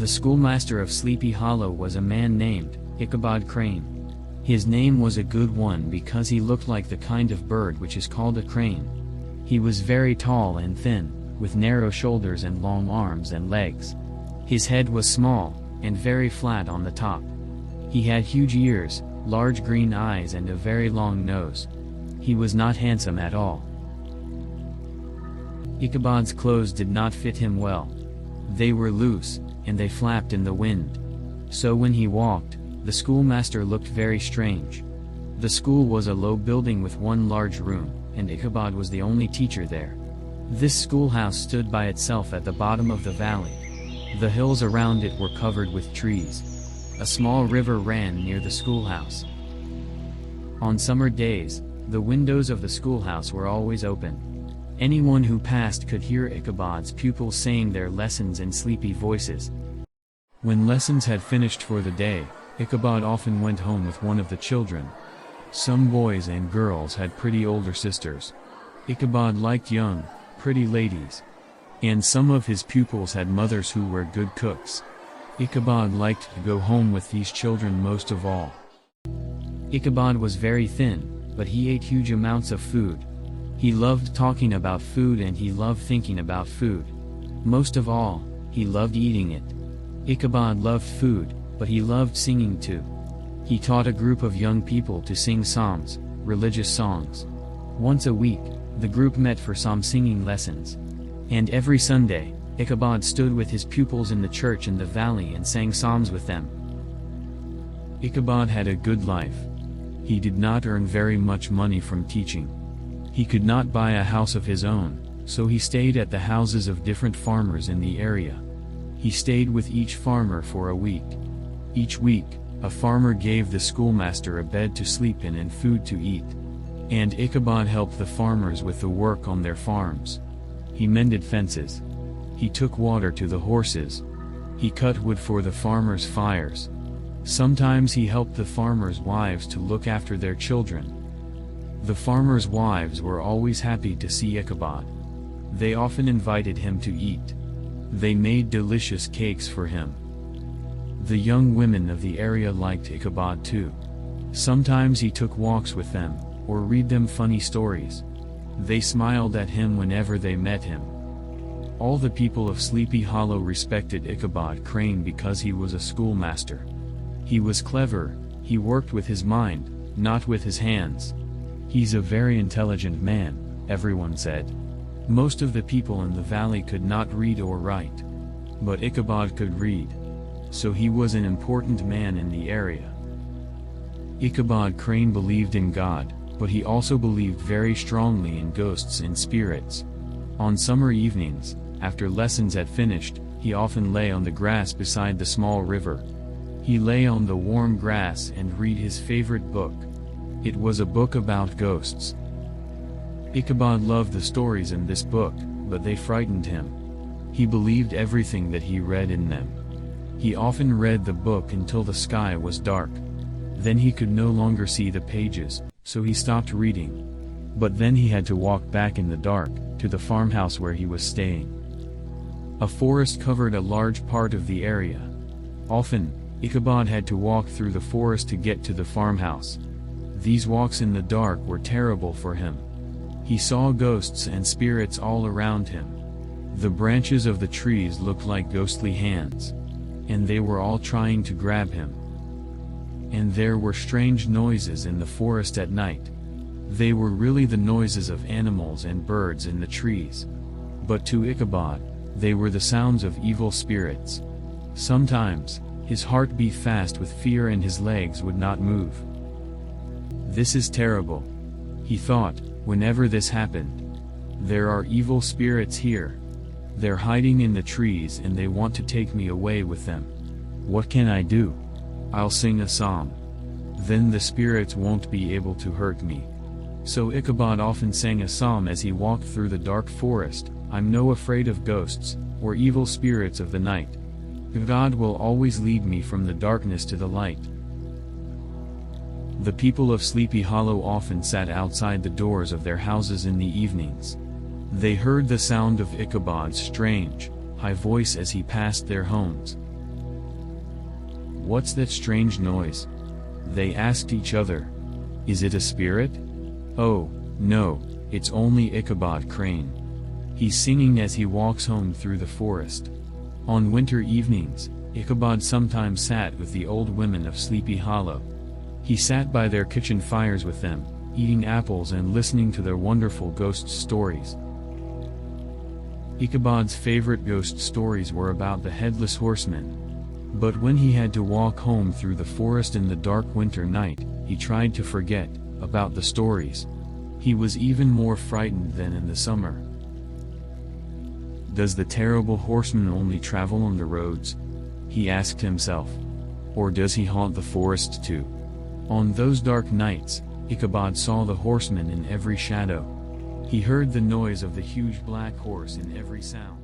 The schoolmaster of Sleepy Hollow was a man named Ichabod Crane. His name was a good one because he looked like the kind of bird which is called a crane. He was very tall and thin, with narrow shoulders and long arms and legs. His head was small, and very flat on the top. He had huge ears, large green eyes and a very long nose. He was not handsome at all. Ichabod's clothes did not fit him well. They were loose, and they flapped in the wind. So when he walked, the schoolmaster looked very strange. The school was a low building with one large room, and Ichabod was the only teacher there. This schoolhouse stood by itself at the bottom of the valley. The hills around it were covered with trees. A small river ran near the schoolhouse. On summer days, the windows of the schoolhouse were always open. Anyone who passed could hear Ichabod's pupils saying their lessons in sleepy voices. When lessons had finished for the day, Ichabod often went home with one of the children. Some boys and girls had pretty older sisters. Ichabod liked young, pretty ladies. And some of his pupils had mothers who were good cooks. Ichabod liked to go home with these children most of all. Ichabod was very thin, but he ate huge amounts of food. He loved talking about food and he loved thinking about food. Most of all, he loved eating it. Ichabod loved food, but he loved singing too. He taught a group of young people to sing psalms, religious songs. Once a week, the group met for psalm singing lessons. And every Sunday, Ichabod stood with his pupils in the church in the valley and sang psalms with them. Ichabod had a good life. He did not earn very much money from teaching. He could not buy a house of his own, so he stayed at the houses of different farmers in the area. He stayed with each farmer for a week. Each week, a farmer gave the schoolmaster a bed to sleep in and food to eat. And Ichabod helped the farmers with the work on their farms. He mended fences. He took water to the horses. He cut wood for the farmers' fires. Sometimes he helped the farmers' wives to look after their children. The farmers' wives were always happy to see Ichabod. They often invited him to eat. They made delicious cakes for him. The young women of the area liked Ichabod too. Sometimes he took walks with them, or read them funny stories. They smiled at him whenever they met him. All the people of Sleepy Hollow respected Ichabod Crane because he was a schoolmaster. He was clever, he worked with his mind, not with his hands. He's a very intelligent man, everyone said. Most of the people in the valley could not read or write. But Ichabod could read. So he was an important man in the area. Ichabod Crane believed in God, but he also believed very strongly in ghosts and spirits. On summer evenings, after lessons had finished, he often lay on the grass beside the small river. He lay on the warm grass and read his favorite book. It was a book about ghosts. Ichabod loved the stories in this book, but they frightened him. He believed everything that he read in them. He often read the book until the sky was dark. Then he could no longer see the pages, so he stopped reading. But then he had to walk back in the dark, to the farmhouse where he was staying. A forest covered a large part of the area. Often, Ichabod had to walk through the forest to get to the farmhouse. These walks in the dark were terrible for him. He saw ghosts and spirits all around him. The branches of the trees looked like ghostly hands. And they were all trying to grab him. And there were strange noises in the forest at night. They were really the noises of animals and birds in the trees. But to Ichabod, they were the sounds of evil spirits. Sometimes, his heart beat fast with fear and his legs would not move. This is terrible, he thought, whenever this happened. There are evil spirits here. They're hiding in the trees and they want to take me away with them. What can I do? I'll sing a psalm. Then the spirits won't be able to hurt me. So Ichabod often sang a psalm as he walked through the dark forest. I'm no afraid of ghosts, or evil spirits of the night. God will always lead me from the darkness to the light. The people of Sleepy Hollow often sat outside the doors of their houses in the evenings. They heard the sound of Ichabod's strange, high voice as he passed their homes. "What's that strange noise?" they asked each other. "Is it a spirit?" "Oh, no, it's only Ichabod Crane. He's singing as he walks home through the forest." On winter evenings, Ichabod sometimes sat with the old women of Sleepy Hollow. He sat by their kitchen fires with them, eating apples and listening to their wonderful ghost stories. Ichabod's favorite ghost stories were about the Headless Horseman. But when he had to walk home through the forest in the dark winter night, he tried to forget about the stories. He was even more frightened than in the summer. "Does the terrible horseman only travel on the roads?" he asked himself. "Or does he haunt the forests too?" On those dark nights, Ichabod saw the horseman in every shadow. He heard the noise of the huge black horse in every sound.